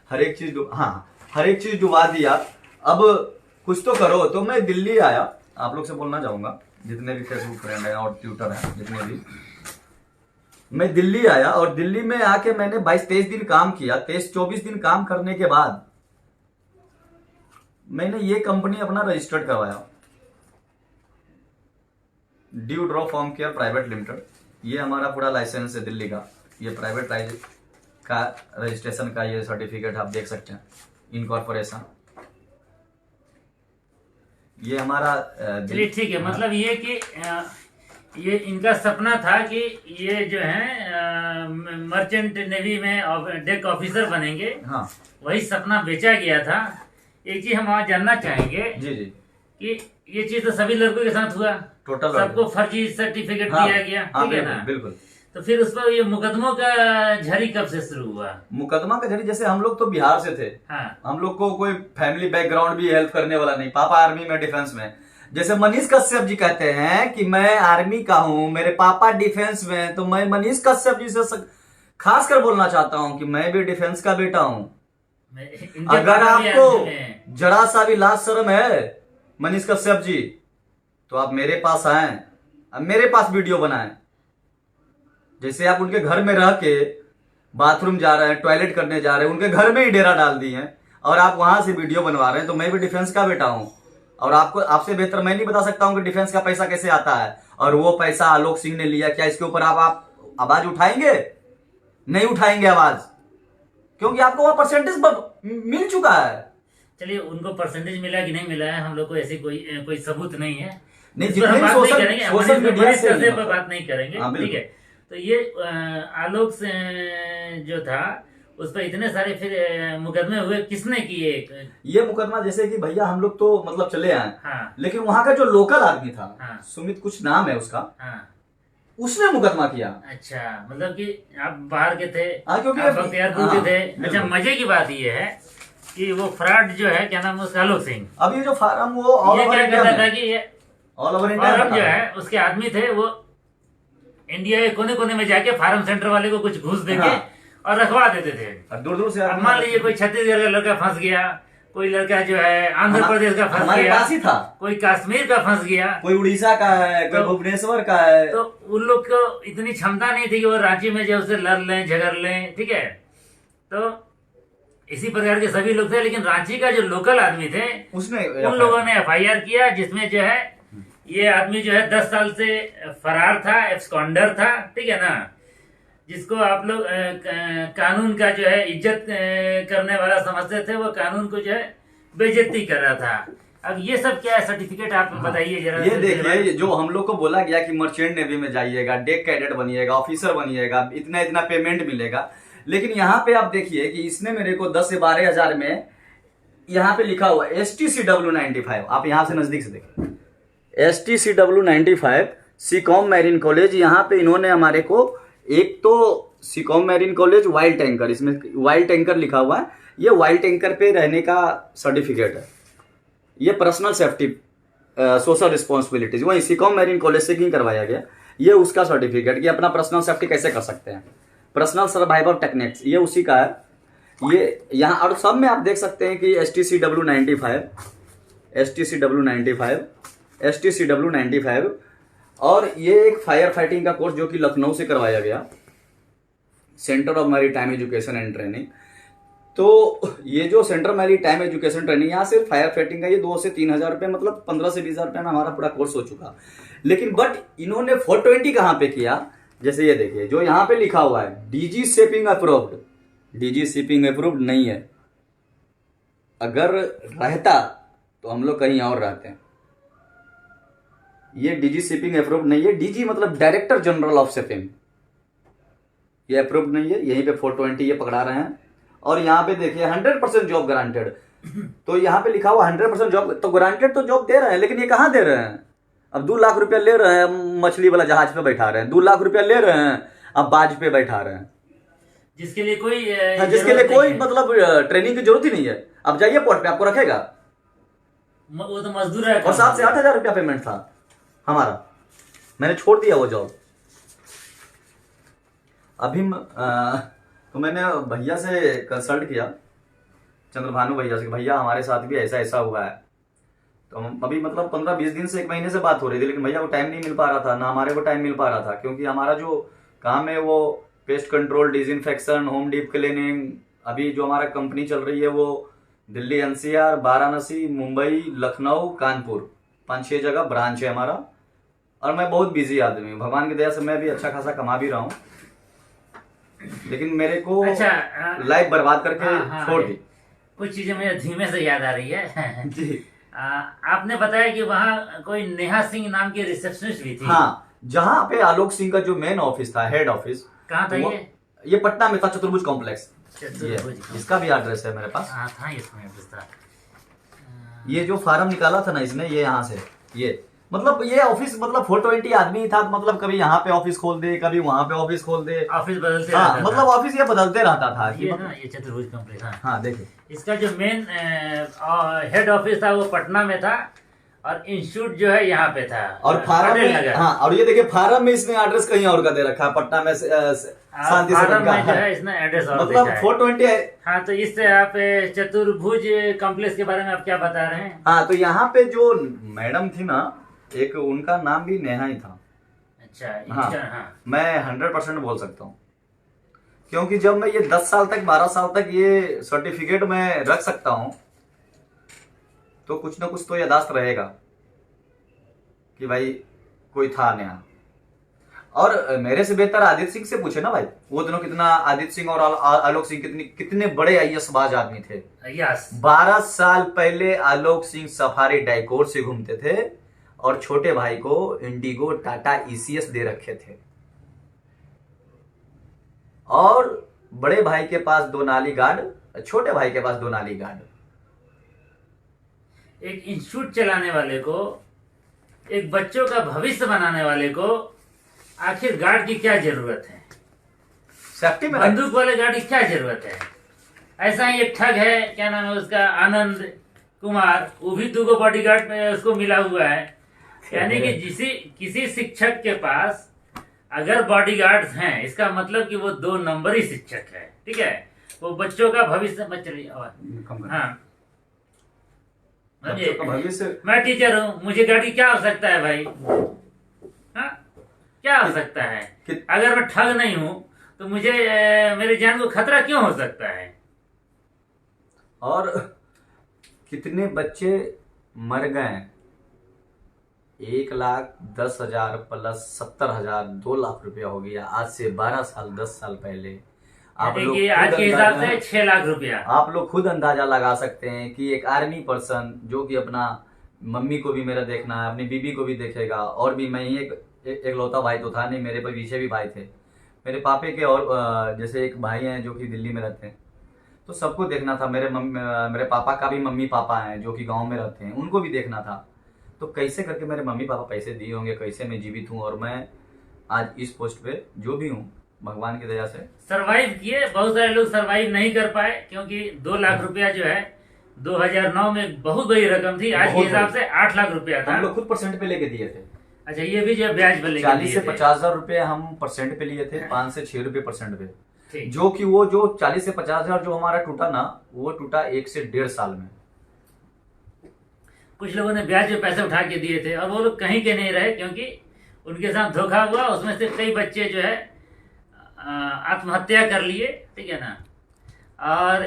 हर एक चीज डुबा दिया, अब कुछ तो करो। तो मैं दिल्ली आया। आप लोग से बोलना चाहूंगा, जितने भी फेसबुक फ्रेंड हैं और ट्विटर हैं, जितने भी, मैं दिल्ली आया। और दिल्ली में आके मैंने 22-23 दिन काम किया। 23-24 दिन काम करने के बाद मैंने ये कंपनी अपना रजिस्टर्ड करवाया, due draw form care private limited. ये हमारा पूरा लाइसेंस है दिल्ली का। ये प्राइवेट का रजिस्ट्रेशन का ये सर्टिफिकेट आप देख सकते हैं, इनकॉर्पोरेशन। ये हमारा चलिए ठीक है। मतलब ये कि ये इनका सपना था कि ये जो है मर्चेंट नेवी में डेक ऑफिसर बनेंगे। हाँ, वही सपना बेचा गया था। एक चीज हम आज जानना चाहेंगे जी कि ये चीज तो सभी लड़कों के साथ हुआ, टोटल सबको फर्जी सर्टिफिकेट हाँ, दिया गया, हाँ, ठीक है ना? बिल्कुल। तो फिर उस पर ये मुकदमों का झड़ी कब से शुरू हुआ? मुकदमा का जरिए, जैसे हम लोग तो बिहार से थे। हाँ। हम लोग को कोई फैमिली बैकग्राउंड भी हेल्प करने वाला नहीं। पापा आर्मी में, डिफेंस में। जैसे मनीष कश्यप जी कहते हैं कि मैं आर्मी का हूं, मेरे पापा डिफेंस में, तो मैं मनीष कश्यप जी से खास कर बोलना चाहता हूं कि मैं भी डिफेंस का बेटा हूं। अगर आपको जरा सा भी लाज शर्म है मनीष कश्यप जी, तो आप मेरे पास आए, अब मेरे पास वीडियो बनाएं। जैसे आप उनके घर में रह के बाथरूम जा रहे हैं, टॉयलेट करने जा रहे हैं, उनके घर में ही डेरा डाल दिए हैं, और आप वहां से वीडियो बनवा रहे हैं, तो मैं भी डिफेंस का बेटा हूँ, और आपको आपसे बेहतर मैं नहीं बता सकता हूँ कि डिफेंस का पैसा कैसे आता है, और वो पैसा आलोक सिंह ने लिया, क्या इसके ऊपर आप आवाज उठाएंगे? नहीं उठाएंगे आवाज, क्योंकि आपको वहां परसेंटेज मिल चुका है। चलिए, उनको परसेंटेज मिला कि नहीं मिला है, हम लोग को ऐसी कोई सबूत नहीं है। नहीं, इस पर हम जितने बात नहीं सोशल करेंगे, सोशल मीडिया से हमारे पर बात नहीं करेंगे। हाँ, ठीक है, तो ये आलोक से जो था उस पर इतने सारे फिर मुकदमे हुए, किसने किए? ये मुकदमा जैसे कि भैया हम लोग तो मतलब चले आए, हाँ, लेकिन वहां का जो लोकल आदमी था, हाँ, सुमित कुछ नाम है उसका, हाँ, उसने मुकदमा किया। अच्छा, मतलब कि आप बाहर के थे, हाँ, क्योंकि आप बख्तियारपुर के हाँ, थे। बिल्कुल। अच्छा, मजे की बात ये है कि वो फ्रॉड जो है, क्या नाम है उसका, आलोक सिंह, अब ये जो फार्म वो ऑल ये ओवर क्या इंडिया करता था में, कि ये ऑल ओवर इंडिया फार्म में जो था। है, उसके आदमी थे, वो इंडिया के कोने कोने में जाके फार्म सेंटर वाले को कुछ घूस देके हाँ। और रखवा देते थे। और दूर दूर से अब मान लीजिए कोई छत्तीसगढ़ का लड़का फंस गया, कोई लड़का जो है आंध्र प्रदेश का फंस हमारे गया, पास ही था, कोई कश्मीर का फंस गया, कोई उड़ीसा का है, कोई तो- भुवनेश्वर का है। तो उन लोग को इतनी क्षमता नहीं थी कि वो रांची में जो उससे लड़ लें, झगड़ लें। ठीक है, तो इसी प्रकार के सभी लोग थे, लेकिन रांची का जो लोकल आदमी थे, उसने उन लोगों ने FIR किया, जिसमें जो है ये आदमी जो है 10 साल से फरार था, एब्सकॉन्डर था। ठीक है ना, जिसको आप लोग कानून का जो है इज्जत करने वाला समझते थे, वो कानून को जो है बेइज्जती कर रहा था। अब ये सब क्या है? सर्टिफिकेट आप बताइए जरा। ये देखिए, जो हम लोग को बोला गया कि मर्चेंट नेवी में जाइएगा, डेक कैडेट बनिएगा, ऑफिसर बनिएगा, इतना इतना पेमेंट मिलेगा, लेकिन यहाँ पे आप देखिए कि इसने मेरे को 10 से 12 हजार में यहाँ पे लिखा हुआ STCW 95, आप यहाँ से नजदीक से देखिए, STCW 95 सीकॉम मैरीन कॉलेज। यहाँ पे इन्होंने हमारे को एक तो सीकॉम मैरीन कॉलेज वाइल्ड टैंकर, इसमें वाइल्ड टैंकर लिखा हुआ है, ये वाइल्ड टैंकर पे रहने का सर्टिफिकेट है। ये पर्सनल सेफ्टी सोशल रिस्पॉन्सिबिलिटीज वही सीकॉम मैरीन कॉलेज से क्यों करवाया गया, ये उसका सर्टिफिकेट कि अपना पर्सनल सेफ्टी कैसे कर सकते हैं, पर्सनल सर्वाइवल टेक्निक्स, ये उसी का है। ये यहाँ और सब में आप देख सकते हैं कि STCW 95 और ये एक फायर फाइटिंग का कोर्स जो कि लखनऊ से करवाया गया, centre of maritime education and training. तो ये जो सेंटर मैरीटाइम एजुकेशन ट्रेनिंग, यहाँ सिर्फ फायर फाइटिंग का ये 2 से 3 हजार रुपये, मतलब 15 से 20 हजार रुपये में हमारा पूरा कोर्स हो चुका। लेकिन बट इन्होंने 420 कहाँ पे किया, जैसे ये देखिए जो यहाँ पे लिखा हुआ है DG shipping approved, DG shipping approved नहीं है। अगर रहता तो हम लोग कहीं और रहते हैं। ये DG शिपिंग अप्रूव्ड नहीं है। DG मतलब डायरेक्टर जनरल ऑफ शिपिंग, ये अप्रूव्ड नहीं है। यहीं पे 420 ये पकड़ा रहे हैं। और यहाँ पे देखिए 100% जॉब गारंटेड, तो यहाँ पे लिखा हुआ 100% जॉब, तो गारंटेड तो जॉब दे रहे हैं, लेकिन ये कहाँ दे रहे हैं? अब 2 लाख रुपया ले रहे हैं, मछली वाला जहाज पे बैठा रहे हैं, 2 लाख रुपया ले रहे हैं, अब बाज पे बैठा रहे हैं, जिसके लिए कोई जिसके लिए कोई मतलब ट्रेनिंग की जरूरत ही नहीं है। अब जाइए पोर्ट पे, आपको रखेगा, वो तो मजदूर है। और 7 से 8 हजार रुपया पेमेंट था हमारा, मैंने छोड़ दिया वो जॉब। अभी तो मैंने भैया से कंसल्ट किया, चंद्रभानु भैया से, भैया हमारे साथ भी ऐसा ऐसा हुआ है। तो अभी मतलब 15-20 दिन से 1 महीने से बात हो रही थी, लेकिन भैया को टाइम नहीं मिल पा रहा था, ना हमारे को टाइम मिल पा रहा था, क्योंकि हमारा जो काम है वो pest control, disinfection, home deep cleaning. अभी जो हमारा कंपनी चल रही है वो दिल्ली NCR, वाराणसी, मुंबई, लखनऊ, कानपुर, 5-6 जगह ब्रांच है हमारा। और मैं बहुत बिजी आदमी हूँ, भगवान की दया से मैं भी अच्छा खासा कमा भी रहा हूँ, लेकिन मेरे को लाइफ बर्बाद करके छोड़ दी। कुछ चीजें मुझे धीमे से याद आ रही है। जी। आपने बताया कि वहाँ कोई नेहा सिंह नाम की रिसेप्शनिस्ट भी थी। हाँ, जहाँ पे आलोक सिंह का जो मेन ऑफिस था, हेड ऑफिस, कहाँ था ये पटना में था, चतुर्भुज कॉम्प्लेक्स। चतुर्भुज, इसका भी एड्रेस है मेरे पास। हाँ था, इसमें एड्रेस था। ये जो फार्म निकाला था ना इसने, ये यहाँ से, ये मतलब ये ऑफिस मतलब 420 आदमी था, मतलब कभी यहाँ पे ऑफिस खोल दे, कभी वहां पे ऑफिस खोल दे, ऑफिस बदलते हाँ, रहता मतलब था। ऑफिस ये बदलते रहता था। ये ना, ये चतुर्भुज कॉम्प्लेक्स। हाँ देखिए, इसका जो मेन हेड ऑफिस था वो पटना में था, और इंस्टीट्यूट जो है यहाँ पे था, और फार्म पटेल में, नगर। हाँ, और ये देखिए फार्म में इसने एड्रेस कहीं और का दे रखा है, पटना में शांति फार्म सदन में जो का, है इसने एड्रेस और मतलब लिखा है। 420 है। हाँ, तो इससे आप चतुर्भुज कॉम्प्लेक्स के बारे में आप क्या बता रहे हैं? हाँ, तो यहाँ पे जो मैडम थी ना, एक उनका नाम भी नेहा ही था। अच्छा, हाँ, हाँ। मैं 100% बोल सकता हूँ। क्योंकि जब मैं ये 10 साल तक 12 साल तक ये सर्टिफिकेट में रख सकता हूं तो कुछ ना कुछ तो यादाश्त रहेगा कि भाई कोई था नया। और मेरे से बेहतर आदित्य सिंह से पूछे ना भाई, वो दोनों कितना, आदित्य सिंह और आलोक सिंह कितने बड़े आईएएस आदमी थे। यस 12 साल पहले आलोक सिंह सफारी डाइकोर से घूमते थे और छोटे भाई को इंडिगो टाटा ईसीएस दे रखे थे, और बड़े भाई के पास 2 नाली गार्ड, छोटे भाई के पास 2 नाली गार्ड। एक इंस्टीट्यूट चलाने वाले को, एक बच्चों का भविष्य बनाने वाले को आखिर गार्ड की क्या जरूरत है? सेफ्टी में बंदूक वाले गार्ड की क्या जरूरत है? ऐसा ही एक ठग है, क्या नाम है उसका, आनंद कुमार, वो भी 2 बॉडीगार्ड में उसको मिला हुआ है। यानी कि किसी शिक्षक के पास अगर बॉडीगार्ड्स हैं, इसका मतलब कि वो 2 नंबरी शिक्षक है। ठीक है, वो बच्चों का भविष्य हाँ बच्चों का भविष्य। मैं टीचर हूँ, मुझे गाड़ी क्या आवश्यकता है भाई? हाँ, क्या हो सकता है? अगर मैं ठग नहीं हूं तो मुझे मेरी जान को खतरा क्यों हो सकता है? और कितने बच्चे मर गए, 1,10,000 प्लस 70,000, 2 लाख रुपया हो गया आज से 12 साल 10 साल पहले। आप लोग आज के हिसाब से 6 लाख रुपया। आप लोग खुद अंदाजा लगा सकते हैं कि एक आर्मी पर्सन जो कि अपना मम्मी को भी मेरा देखना है, अपनी बीबी को भी देखेगा, और भी मैं ही एक लौता भाई तो था नहीं, मेरे पीछे भी भाई थे, मेरे पापे के, और जैसे एक भाई हैं जो कि दिल्ली में रहते हैं, तो सबको देखना था। मेरे पापा का भी मम्मी पापा हैं जो कि गांव में रहते हैं, उनको भी देखना था। तो कैसे करके मेरे मम्मी पापा पैसे दिए होंगे, कैसे मैं जीवित हूँ और मैं आज इस पोस्ट पे जो भी हूँ भगवान की दया से सरवाइव किए। बहुत सारे लोग सरवाइव नहीं कर पाए क्योंकि 2 लाख रुपया जो है 2009 में बहुत बड़ी रकम थी, आज के हिसाब से 8 लाख रुपया था। हम लोग खुद परसेंट पे लेके दिए थे। अच्छा, ये भी जो ब्याज पर लेके 40 से 50,000 रुपए हम परसेंट पे लिए थे, 5 से 6 रुपए परसेंट पे। ठीक। जो कि वो जो 40 से 50,000 जो हमारा टूटा ना, वो टूटा 1 से 1.5 साल में। कुछ लोगों ने ब्याज पे पैसे उठा के दिए थे और वो लोग कहीं के नहीं रहे क्योंकि उनके साथ धोखा हुआ। उसमें से कई बच्चे जो है आत्महत्या कर लिए। ठीक है ना। और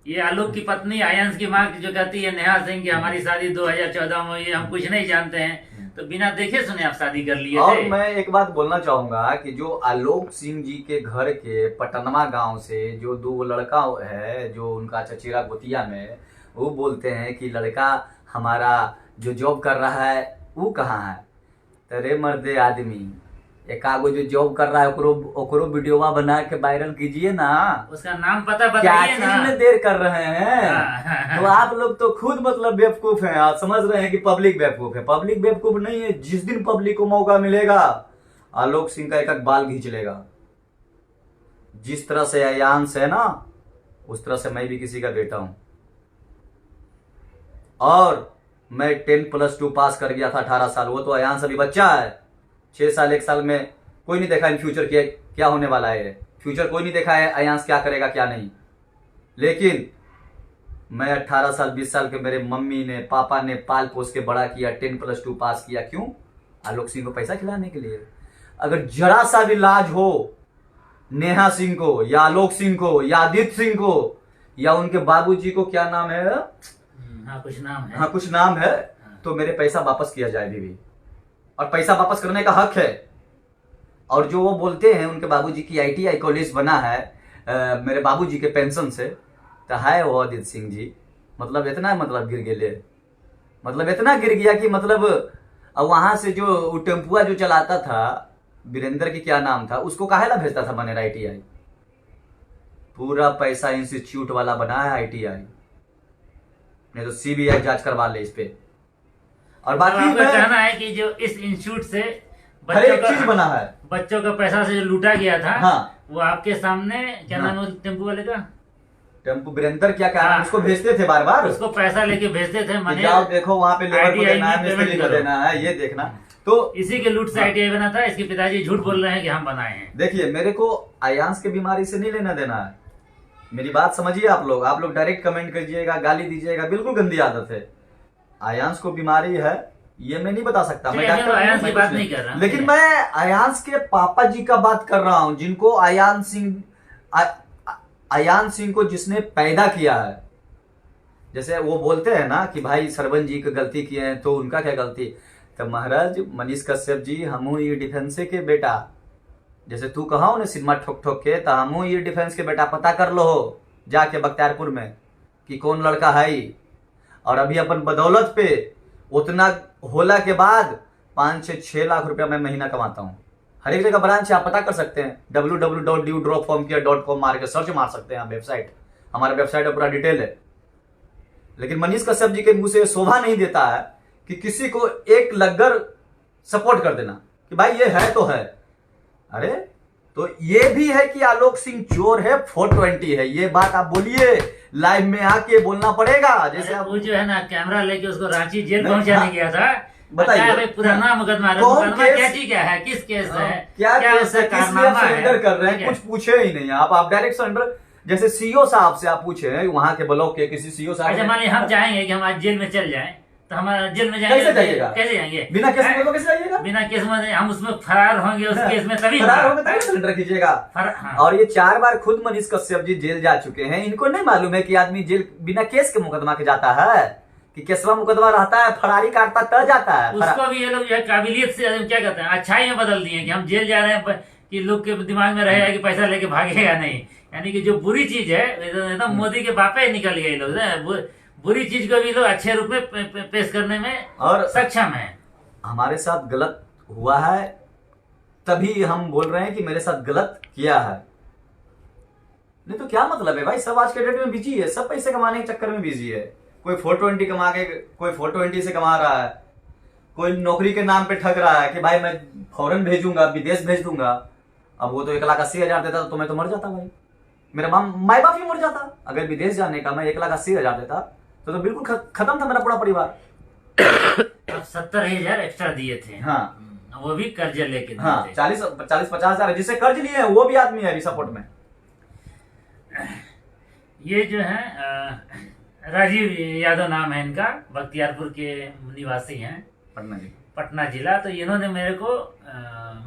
ये आलोक की पत्नी आयंस की माँ जो कहती है नेहा सिंह की हमारी शादी 2014 में हुई, हम कुछ नहीं जानते हैं, तो बिना देखे सुने आप शादी कर लिए और थे। मैं एक बात बोलना चाहूंगा कि जो आलोक सिंह जी के घर के पटनमा गांव से जो 2 लड़का है जो उनका चचेरा गोतिया में, वो बोलते हैं कि लड़का हमारा जो जॉब कर रहा है वो कहाँ है। तेरे मर्दे आदमी, एक आगो जो जॉब कर रहा है ओकरो वीडियोवा बना के वायरल कीजिए ना। उसका नाम पता क्या बताइए चीज ना। में देर कर रहे हैं। तो आप लोग तो खुद मतलब बेवकूफ हैं। आप समझ रहे हैं कि पब्लिक बेवकूफ है। पब्लिक बेवकूफ नहीं है। जिस दिन पब्लिक को मौका मिलेगा आलोक सिंह का एक बाल खींच लेगा। जिस तरह से अयांश है ना, उस तरह से मैं भी किसी का बेटा हूं। और मैं 10+2 पास कर गया था 18 साल। वो तो अयांश अभी बच्चा है, 6 साल 1 साल में कोई नहीं देखा इन फ्यूचर क्या होने वाला है। फ्यूचर कोई नहीं देखा है अयांश क्या करेगा क्या नहीं। लेकिन मैं 18 साल 20 साल के मेरे मम्मी ने पापा ने पाल पोस के बड़ा किया, 10+2 पास किया। क्यों? आलोक सिंह को पैसा खिलाने के लिए। अगर जरा सा भी लाज हो नेहा सिंह को या आलोक सिंह को या आदित्य सिंह को या उनके बाबूजी को, क्या नाम है, हाँ कुछ नाम है, हाँ कुछ नाम है, तो मेरे पैसा वापस किया जाए भी। और पैसा वापस करने का हक है। और जो वो बोलते हैं उनके बाबूजी की ITI कॉलेज बना है मेरे बाबूजी के पेंशन से, तो है वो आदित्य सिंह जी मतलब इतना मतलब गिर गए, मतलब इतना गिर गया कि मतलब वहां से जो टेम्पुआ जो चलाता था वीरेंद्र की क्या नाम था, उसको काहे ला भेजता था बने ITI। पूरा पैसा इंस्टीट्यूट वाला बना है ITI, नहीं तो CBI जांच करवा ले इस पे। और बाकी आपका कहना है कि जो इस इंस्टीट्यूट से हर एक चीज बना है, बच्चों का पैसा से जो लूटा गया था, हाँ, वो आपके सामने क्या नाम है टेम्पो वाले का, टेम्पो वीरेंद्र क्या कह रहा है, उसको भेजते थे बार बार, उसको पैसा लेके भेजते थे। मैंने जाओ देखो वहां पे लेबर को ITI देना है, में मिस्त्री पेमेंट को करो। देना है, ये देखना। तो इसी के लूट से ITI बना था। इसके पिताजी झूठ बोल रहे हैं कि हम बनाए हैं। देखिए, मेरे को अयांश की बीमारी से नहीं लेना देना है। मेरी बात समझिए आप लोग डायरेक्ट कमेंट कीजिएगा, गाली दीजिएगा, बिल्कुल गंदी आदत है। अयांश को बीमारी है, ये मैं नहीं बता सकता, मैं ठीक है, डॉक्टर मैं हूं, आयांश मैं की कुछ बात नहीं कर रहा हूं, लेकिन ठीक है। मैं आयांश के पापा जी का बात कर रहा हूं, जिनको आयांश सिंह को जिसने पैदा किया है। जैसे वो बोलते हैं ना कि भाई सरवन जी की गलती किए हैं तो उनका क्या गलती। तो महाराज मनीष कश्यप जी, हमू ये डिफेंस के बेटा, जैसे तू कहा ने सिनेमा ठोक ठोक के, तो हमू ये डिफेंस के बेटा पता कर लो जाके बख्तियारपुर में कि कौन लड़का है ही। और अभी अपन बदौलत पे उतना होला के बाद 5 से 6 लाख रुपया मैं महीना कमाता हूँ। हर एक जगह ब्रांच है, आप पता कर सकते हैं, www.dewdropformcare.com मार के सर्च मार सकते हैं आप, वेबसाइट, हमारा वेबसाइट है, पूरा डिटेल है। लेकिन मनीष कश्यप जी के मुंह से शोभा नहीं देता है कि किसी को एक लग्गर सपोर्ट कर देना कि भाई ये है तो है। अरे तो ये भी है कि आलोक सिंह चोर है, 420 है, ये बात आप बोलिए, लाइव में आके बोलना पड़ेगा। जैसे आप वो जो है ना कैमरा लेके उसको रांची जेल नहीं, पहुंचाने हाँ, गया था। बताइए। अच्छा, भाई पुराना मुकदमा है, कौन मुकदमा केस- क्या चीज क्या है, किस केस है, क्या केस उसका है, किस लिए आप कारनामा है, सरेंडर कर रहे ठीक हैं, है? कुछ पूछे ही नहीं आप डायरेक्ट सरेंडर। जैसे सीओ साहब से आप पूछे हैं, वहां के ब्लॉक के किसी सीओ साहब अच्छा ने- मान लीजिए हम चाहेंगे कि हम आज जेल में चल जाएं, तो हमारा जेल में कैसे जाएंगे, जाइएगा? कैसे जाएंगे? बिना केस हैं? में तो कैसे जाइएगा? बिना केस में हम उसमें फरार होंगे, उस केस में तभी फरार होंगे होगा। तभी सरेंडर कीजिएगा। हाँ। और ये 4 बार खुद मनीष कश्यप जी जेल जा चुके हैं, इनको नहीं मालूम है कि आदमी जेल बिना केस के मुकदमा के जाता है, कि केसवा मुकदमा रहता है, फरारी काटता तब जाता है। उसको भी ये लोग जो है काबिलियत से क्या कहते हैं, अच्छाई में बदल दिए कि हम जेल जा रहे हैं, कि लोग के दिमाग में रहेगा कि पैसा लेके भागेगा नहीं। यानी कि जो बुरी चीज है एकदम मोदी के बापे ही निकल गए लोग, बुरी चीज को भी लोग अच्छे रूप में पेश करने में और सक्षम है। हमारे साथ गलत हुआ है, तभी हम बोल रहे हैं कि मेरे साथ गलत किया है। नहीं तो क्या मतलब है भाई, सब आज के डेट में बिजी है, सब पैसे कमाने के चक्कर में बिजी है। कोई 420 कमा के, कोई 420 से कमा रहा है, कोई नौकरी के नाम पे ठग रहा है कि भाई मैं फॉरेन भेजूंगा, विदेश भेज दूंगा। अब वो तो 1,80,000 देता तो मैं तो मर जाता भाई, मेरा माई बाप ही मर जाता। अगर विदेश जाने का मैं 1,80,000 देता तो बिल्कुल खत्म था मेरा पूरा परिवार। अब 70,000 एक्स्ट्रा दिए थे। हाँ वो भी कर्ज लेके दिए हाँ, थे। 40-50,000 जिससे कर्ज लिए हैं वो भी आदमी है रिसपोर्ट में। ये जो है राजीव यादव नाम है इनका, बख्तियारपुर के निवासी हैं, पटना जी। पटना जिला। तो इन्होंने मेरे को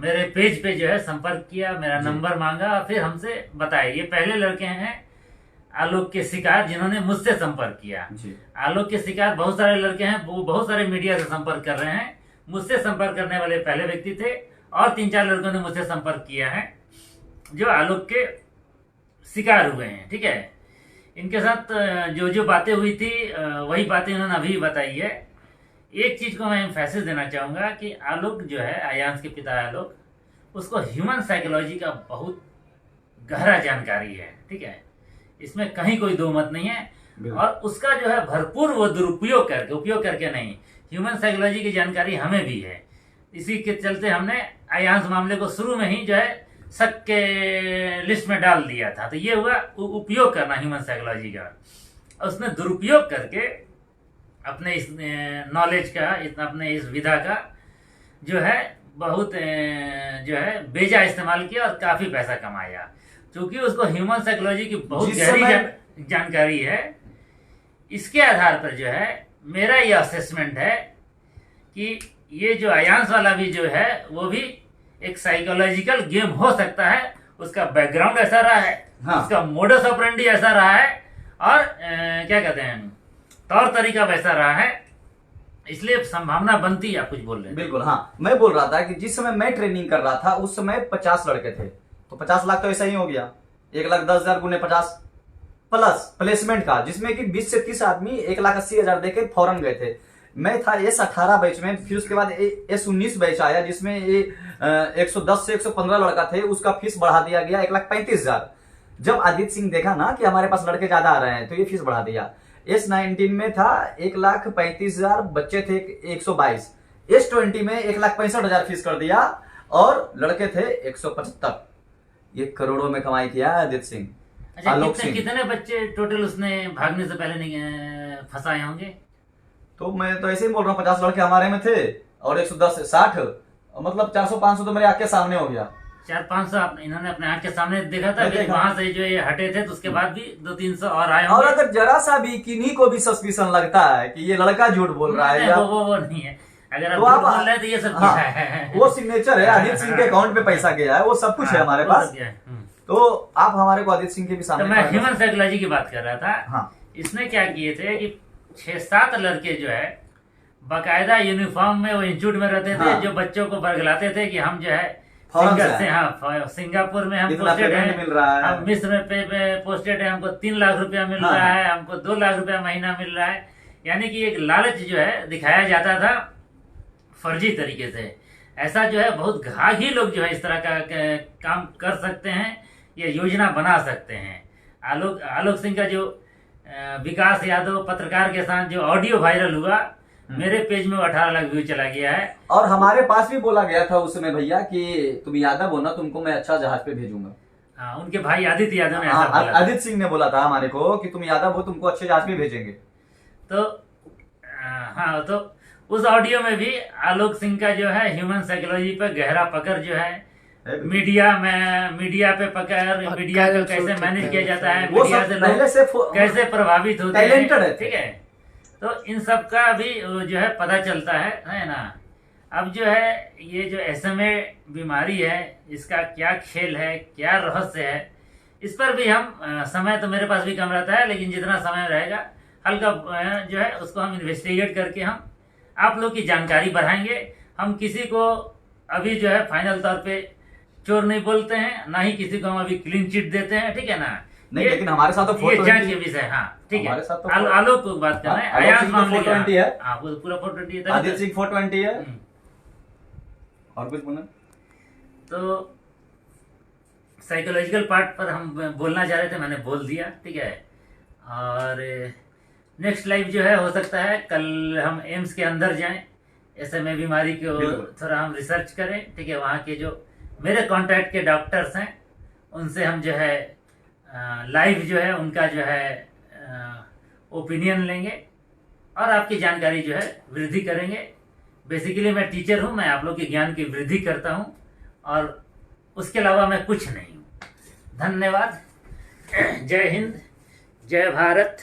मेरे पेज पे जो है संपर्क किया, मेरा नंबर मांगा और फिर हमसे बताया। ये पहले लड़के हैं आलोक के शिकार जिन्होंने मुझसे संपर्क किया। जी। आलोक के शिकार बहुत सारे लड़के हैं, वो बहुत सारे मीडिया से संपर्क कर रहे हैं। मुझसे संपर्क करने वाले पहले व्यक्ति थे और 3-4 लड़कों ने मुझसे संपर्क किया है जो आलोक के शिकार हुए हैं। ठीक है, इनके साथ जो जो बातें हुई थी वही बातें इन्होंने अभी बताई है। एक चीज को मैं एम्फेसिस देना चाहूंगा कि आलोक जो है, आयांश के पिता आलोक, उसको ह्यूमन साइकोलॉजी का बहुत गहरा जानकारी है। ठीक है, इसमें कहीं कोई दो मत नहीं है। और उसका जो है भरपूर वो दुरुपयोग करके, उपयोग करके नहीं, ह्यूमन साइकोलॉजी की जानकारी हमें भी है। इसी के चलते हमने आयांश मामले को शुरू में ही जो है शक के लिस्ट में डाल दिया था। तो ये हुआ उपयोग करना ह्यूमन साइकोलॉजी का। और उसने दुरुपयोग करके अपने इस नॉलेज का, अपने इस विधा का जो है बहुत जो है बेजा इस्तेमाल किया और काफी पैसा कमाया। क्योंकि उसको ह्यूमन साइकोलॉजी की बहुत गहरी जानकारी है। इसके आधार पर जो है मेरा ये असेसमेंट है कि ये जो आयांश वाला भी जो है वो भी एक साइकोलॉजिकल गेम हो सकता है। उसका बैकग्राउंड ऐसा रहा है, हाँ। उसका मोडस ऑपरेंडी ऐसा रहा है और क्या कहते हैं तौर तरीका वैसा रहा है, इसलिए संभावना बनती है। आप कुछ बोल रहे हैं? बिल्कुल हाँ, मैं बोल रहा था कि जिस समय मैं ट्रेनिंग कर रहा था उस समय 50 लड़के थे, तो 50 लाख तो ऐसा ही हो गया, 1,10,000 गुने 50 प्लस प्लेसमेंट का, जिसमें कि 20 से 30 आदमी 1,80,000 देके फॉरन गए थे। मैं था S18 बैच में, फिर उसके बाद S19 बैच आया जिसमें 110 से 115 लड़का थे, उसका फीस बढ़ा दिया गया 1,35,000। जब आदित्य सिंह देखा ना कि हमारे पास लड़के ज्यादा आ रहे हैं तो ये फीस बढ़ा दिया। S19 में था 1,35,000 बच्चे थे 122, S20 में 1,65,000 फीस कर दिया और लड़के थे 175। ये करोड़ों में कमाई किया आदित्य सिंह। अच्छा, आलोक सिंह कितने बच्चे टोटल उसने भागने से पहले नहीं फंसाए होंगे? तो मैं तो ऐसे ही बोल रहा हूँ, 50 लड़के हमारे में थे और 110 से 60, मतलब 400-500 तो मेरे आंख के सामने हो गया। 400-500 इन्होंने अपने आंख के सामने देखा था। मैं देखा। वहां से जो ये हटे थे तो उसके बाद भी 200-300 और आए और होंगे। अगर जरा सा भी किन्हीं को भी सस्पिशन लगता है कि ये लड़का झूठ बोल रहा है नहीं, या वो नहीं है। अगर आप तो झूठ आप- बोल रहे हैं तो ये सब हाँ, कुछ है। वो सिग्नेचर है, अजीत सिंह के अकाउंट पे पैसा गया है, वो सब कुछ है हाँ, हमारे वो पास। सब क्या है। तो आप हमारे को अजीत सिंह के भी तो सामने मैं खड़ा कर ह्यूमन सकते साइकोलॉजी की बात कर रहा था। हाँ। इसने क्या किए थे कि 6-7 लड़के जो है बाकायदा यूनिफॉर्म में वो इंस्टीट्यूट में रहते थे, हाँ। जो बच्चों को बरगलाते थे कि हम जो है फॉरेन से से हाँ सिंगापुर में हम इतना पोस्टेड पेमेंट हैं, मिल रहा है। हम मिस्र में पोस्टेड है, हमको 3 लाख रुपया मिल हाँ। रहा है, हमको 2 लाख रुपया महीना मिल रहा है। यानी कि एक लालच जो है दिखाया जाता था फर्जी तरीके से। ऐसा जो है बहुत घाघी लोग जो है इस तरह का काम कर सकते हैं, ये योजना बना सकते हैं। आलोक सिंह का जो विकास यादव पत्रकार के साथ जो ऑडियो वायरल हुआ, मेरे पेज में 18 लाख व्यू चला गया है। और हमारे पास भी बोला गया था उस समय भैया कि तुम यादव हो ना, तुमको मैं अच्छा जहाज पे भेजूंगा। उनके भाई आदित्य यादव ने ऐसा हाँ, बोला था। अजीत सिंह ने बोला था हमारे को कि तुम यादव हो, तुमको अच्छे जहाज पे भेजेंगे। तो हाँ, तो उस ऑडियो में भी आलोक सिंह का जो है ह्यूमन साइकोलॉजी पर गहरा पकड़ जो है, मीडिया पे पकड़, मीडिया को कैसे मैनेज किया जाता है, वो मीडिया सब से पहले से लोग कैसे प्रभावित होते हैं, talented है। ठीक है। तो इन सब का भी जो है पता चलता है ना। अब जो है ये जो SMA बीमारी है, इसका क्या खेल है, क्या रहस्य है, इस पर भी हम समय तो मेरे पास भी कम रहता है, लेकिन जितना समय रहेगा हल्का जो है उसको हम इन्वेस्टिगेट करके हम आप लोग की जानकारी बढ़ाएंगे। हम किसी को अभी जो है फाइनल तौर पे चोर नहीं बोलते हैं, ना ही किसी को हम अभी क्लीन चिट देते हैं, ठीक है ना। नहीं, लेकिन हमारे साथ तो ये 420 जांच के विषय, हाँ ठीक हमारे साथ तो है। आलोक को बात करना है, हाँ, आलोक अयाज सिंह तो मामले का, 420 है। हाँ वो पूरा 420 है। अजीत सिंह 420 है। हम्म। और कुछ बोलना? तो साइकोलॉजिकल पार्ट पर हम बोलना चाह रहे थे, मैंने बोल दिया, ठीक है। और नेक्स्ट लाइव जो है हो सकता है कल हम एम्स के अंदर जाएं, SMA बीमारी को बिल्कुल। थोड़ा हम रिसर्च करें, ठीक है। वहाँ के जो मेरे कांटेक्ट के डॉक्टर्स हैं उनसे हम जो है लाइव जो है उनका जो है ओपिनियन लेंगे और आपकी जानकारी जो है वृद्धि करेंगे। बेसिकली मैं टीचर हूँ, मैं आप लोग के ज्ञान की वृद्धि करता हूँ और उसके अलावा मैं कुछ नहीं हूँ। धन्यवाद। जय हिंद, जय भारत।